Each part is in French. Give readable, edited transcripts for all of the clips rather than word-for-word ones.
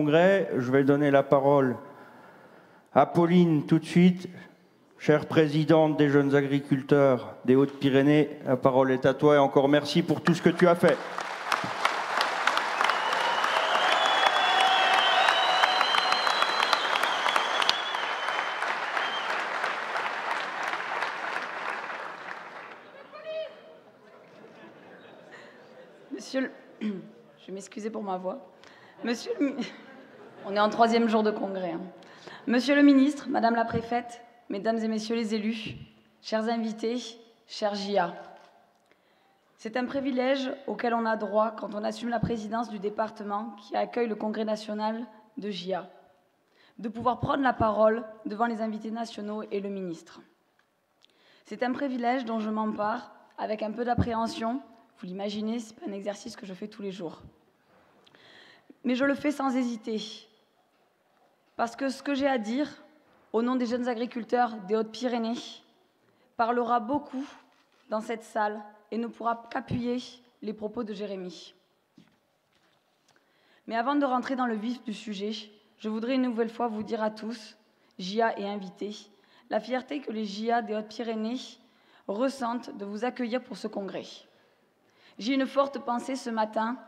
congrès. Je vais donner la parole à Pauline tout de suite. Chère présidente des jeunes agriculteurs des Hautes-Pyrénées, la parole est à toi et encore merci pour tout ce que tu as fait. Je vais m'excuser pour ma voix. On est en 3e jour de congrès. Monsieur le ministre, Madame la préfète, Mesdames et Messieurs les élus, chers invités, chers JA. C'est un privilège auquel on a droit quand on assume la présidence du département qui accueille le congrès national de JA, de pouvoir prendre la parole devant les invités nationaux et le ministre. C'est un privilège dont je m'empare avec un peu d'appréhension. Vous l'imaginez, ce n'est pas un exercice que je fais tous les jours. Mais je le fais sans hésiter, parce que ce que j'ai à dire, au nom des jeunes agriculteurs des Hautes-Pyrénées, parlera beaucoup dans cette salle et ne pourra qu'appuyer les propos de Jérémy. Mais avant de rentrer dans le vif du sujet, je voudrais une nouvelle fois vous dire à tous, JA et invités, la fierté que les JA des Hautes-Pyrénées ressentent de vous accueillir pour ce congrès. J'ai une forte pensée ce matin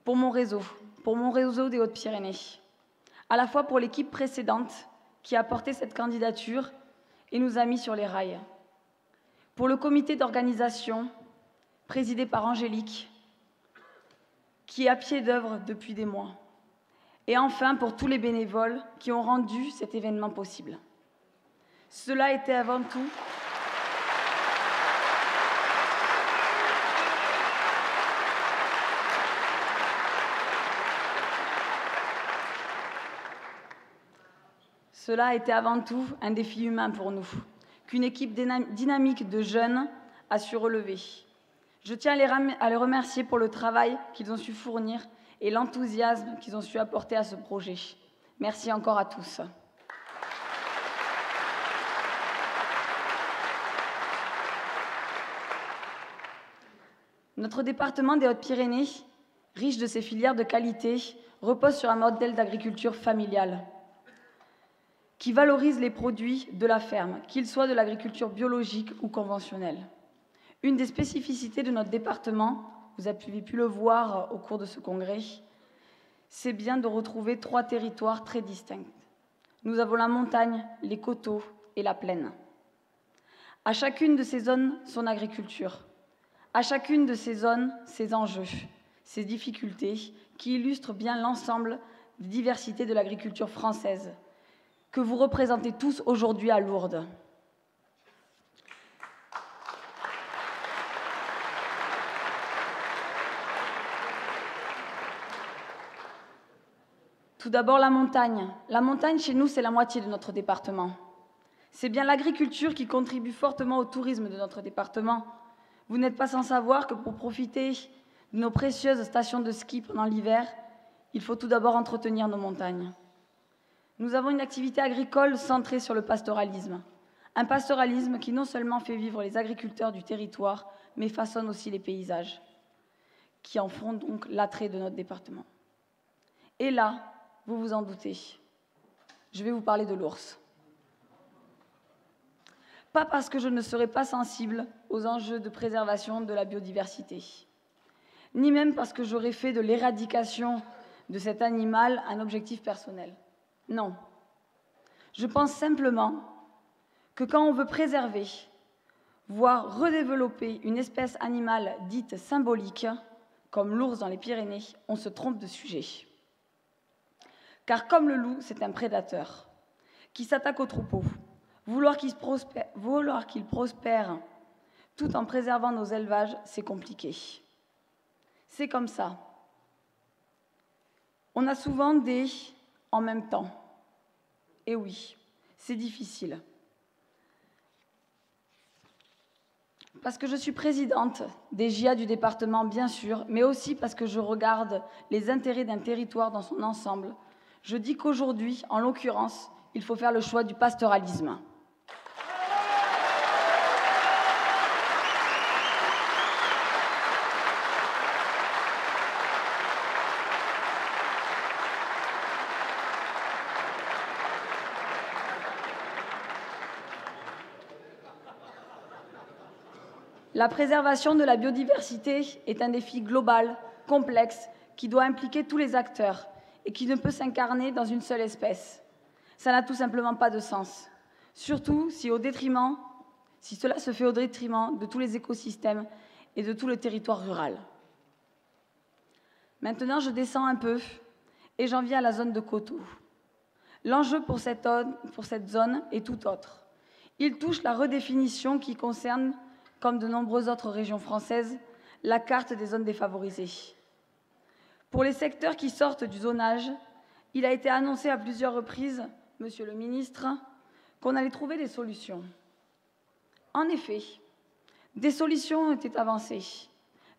pour mon réseau des Hautes-Pyrénées, à la fois pour l'équipe précédente qui a porté cette candidature et nous a mis sur les rails, pour le comité d'organisation présidé par Angélique, qui est à pied d'œuvre depuis des mois, et enfin pour tous les bénévoles qui ont rendu cet événement possible. Cela était avant tout un défi humain pour nous, qu'une équipe dynamique de jeunes a su relever. Je tiens à les remercier pour le travail qu'ils ont su fournir et l'enthousiasme qu'ils ont su apporter à ce projet. Merci encore à tous. Notre département des Hautes-Pyrénées, riche de ses filières de qualité, repose sur un modèle d'agriculture familiale qui valorise les produits de la ferme, qu'ils soient de l'agriculture biologique ou conventionnelle. Une des spécificités de notre département, vous avez pu le voir au cours de ce congrès, c'est bien de retrouver 3 territoires très distincts. Nous avons la montagne, les coteaux et la plaine. À chacune de ces zones, son agriculture. À chacune de ces zones, ses enjeux, ses difficultés, qui illustrent bien l'ensemble des diversités de l'agriculture française, que vous représentez tous aujourd'hui à Lourdes. Tout d'abord, la montagne. La montagne, chez nous, c'est la moitié de notre département. C'est bien l'agriculture qui contribue fortement au tourisme de notre département. Vous n'êtes pas sans savoir que pour profiter de nos précieuses stations de ski pendant l'hiver, il faut tout d'abord entretenir nos montagnes. Nous avons une activité agricole centrée sur le pastoralisme. Un pastoralisme qui non seulement fait vivre les agriculteurs du territoire, mais façonne aussi les paysages, qui en font donc l'attrait de notre département. Et là, vous vous en doutez, je vais vous parler de l'ours. Pas parce que je ne serai pas sensible aux enjeux de préservation de la biodiversité, ni même parce que j'aurais fait de l'éradication de cet animal un objectif personnel. Non. Je pense simplement que quand on veut préserver, voire redévelopper une espèce animale dite symbolique, comme l'ours dans les Pyrénées, on se trompe de sujet. Car comme le loup, c'est un prédateur qui s'attaque au troupeau. Vouloir qu'il prospère tout en préservant nos élevages, c'est compliqué. C'est comme ça. On a souvent des « en même temps ». Et oui, c'est difficile. Parce que je suis présidente des JA du département, bien sûr, mais aussi parce que je regarde les intérêts d'un territoire dans son ensemble. Je dis qu'aujourd'hui, en l'occurrence, il faut faire le choix du pastoralisme. La préservation de la biodiversité est un défi global, complexe, qui doit impliquer tous les acteurs et qui ne peut s'incarner dans une seule espèce. Ça n'a tout simplement pas de sens, surtout si cela se fait au détriment de tous les écosystèmes et de tout le territoire rural. Maintenant, je descends un peu et j'en viens à la zone de Coteaux. L'enjeu pour cette zone est tout autre. Il touche la redéfinition qui concerne, comme de nombreuses autres régions françaises, la carte des zones défavorisées. Pour les secteurs qui sortent du zonage, il a été annoncé à plusieurs reprises, Monsieur le ministre, qu'on allait trouver des solutions. En effet, des solutions ont été avancées,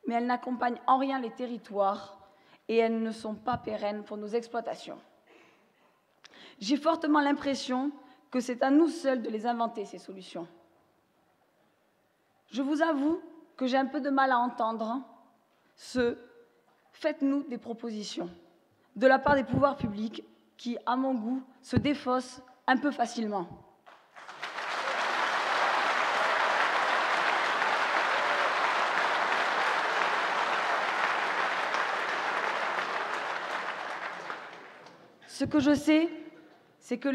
mais elles n'accompagnent en rien les territoires et elles ne sont pas pérennes pour nos exploitations. J'ai fortement l'impression que c'est à nous seuls de les inventer, ces solutions. Je vous avoue que j'ai un peu de mal à entendre ce « faites-nous des propositions » de la part des pouvoirs publics qui, à mon goût, se défaussent un peu facilement. Ce que je sais, c'est que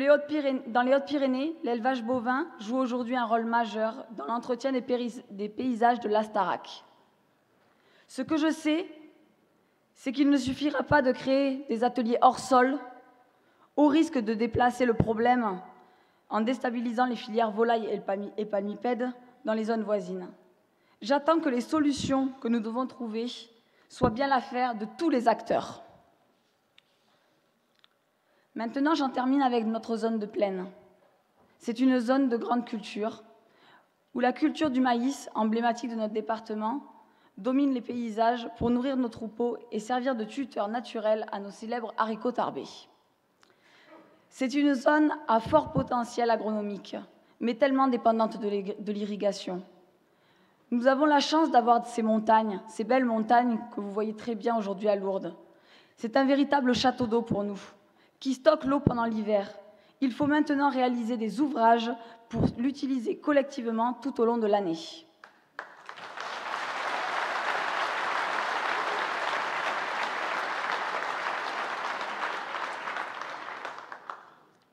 dans les Hautes-Pyrénées, l'élevage bovin joue aujourd'hui un rôle majeur dans l'entretien des paysages de l'Astarac. Ce que je sais, c'est qu'il ne suffira pas de créer des ateliers hors sol, au risque de déplacer le problème en déstabilisant les filières volailles et palmipèdes dans les zones voisines. J'attends que les solutions que nous devons trouver soient bien l'affaire de tous les acteurs. Maintenant, j'en termine avec notre zone de plaine. C'est une zone de grande culture, où la culture du maïs, emblématique de notre département, domine les paysages pour nourrir nos troupeaux et servir de tuteur naturel à nos célèbres haricots tarbés. C'est une zone à fort potentiel agronomique, mais tellement dépendante de l'irrigation. Nous avons la chance d'avoir ces montagnes, ces belles montagnes que vous voyez très bien aujourd'hui à Lourdes. C'est un véritable château d'eau pour nous, qui stocke l'eau pendant l'hiver. Il faut maintenant réaliser des ouvrages pour l'utiliser collectivement tout au long de l'année.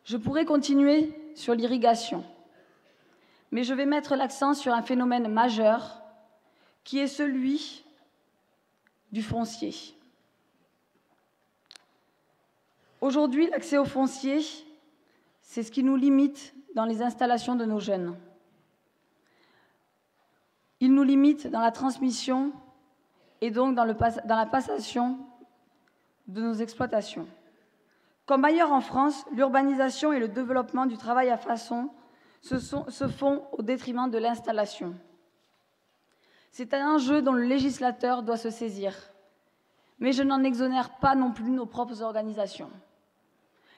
Je pourrais continuer sur l'irrigation, mais je vais mettre l'accent sur un phénomène majeur qui est celui du foncier. Aujourd'hui, l'accès au foncier, c'est ce qui nous limite dans les installations de nos jeunes. Il nous limite dans la transmission et donc dans la passation de nos exploitations. Comme ailleurs en France, l'urbanisation et le développement du travail à façon se font au détriment de l'installation. C'est un enjeu dont le législateur doit se saisir, mais je n'en exonère pas non plus nos propres organisations.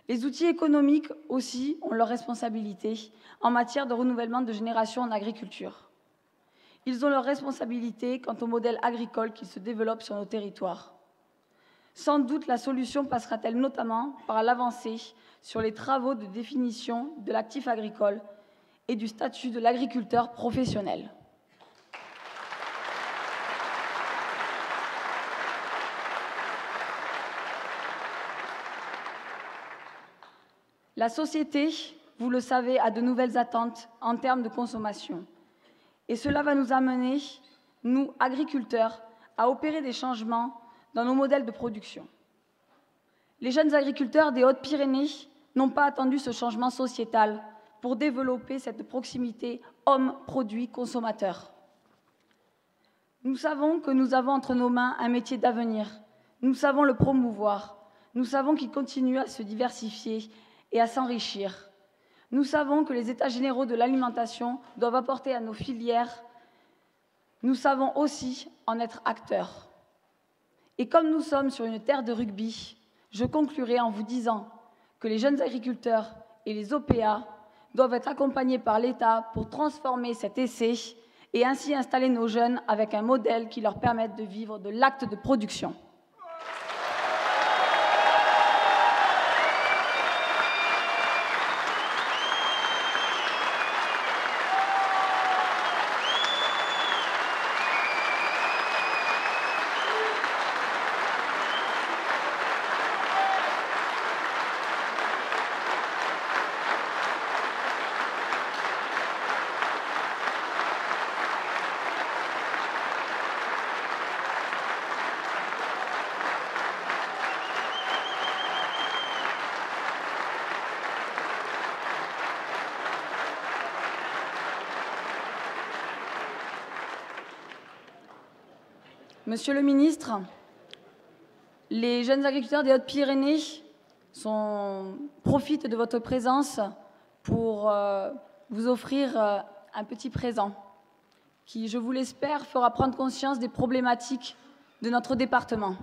Les outils économiques aussi ont leurs responsabilités en matière de renouvellement de génération en agriculture. Ils ont leurs responsabilités quant au modèle agricole qui se développe sur nos territoires. Sans doute la solution passera-t-elle notamment par l'avancée sur les travaux de définition de l'actif agricole et du statut de l'agriculteur professionnel. La société, vous le savez, a de nouvelles attentes en termes de consommation. Et cela va nous amener, nous, agriculteurs, à opérer des changements dans nos modèles de production. Les jeunes agriculteurs des Hautes-Pyrénées n'ont pas attendu ce changement sociétal pour développer cette proximité homme-produit-consommateur. Nous savons que nous avons entre nos mains un métier d'avenir. Nous savons le promouvoir. Nous savons qu'il continue à se diversifier et à s'enrichir. Nous savons que les États généraux de l'alimentation doivent apporter à nos filières. Nous savons aussi en être acteurs. Et comme nous sommes sur une terre de rugby, je conclurai en vous disant que les jeunes agriculteurs et les OPA doivent être accompagnés par l'État pour transformer cet essai et ainsi installer nos jeunes avec un modèle qui leur permette de vivre de l'acte de production. Monsieur le ministre, les jeunes agriculteurs des Hautes-Pyrénées profitent de votre présence pour vous offrir un petit présent qui, je vous l'espère, fera prendre conscience des problématiques de notre département.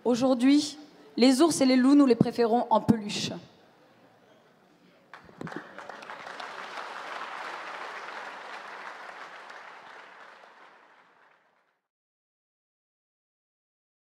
Aujourd'hui, les ours et les loups, nous les préférons en peluche.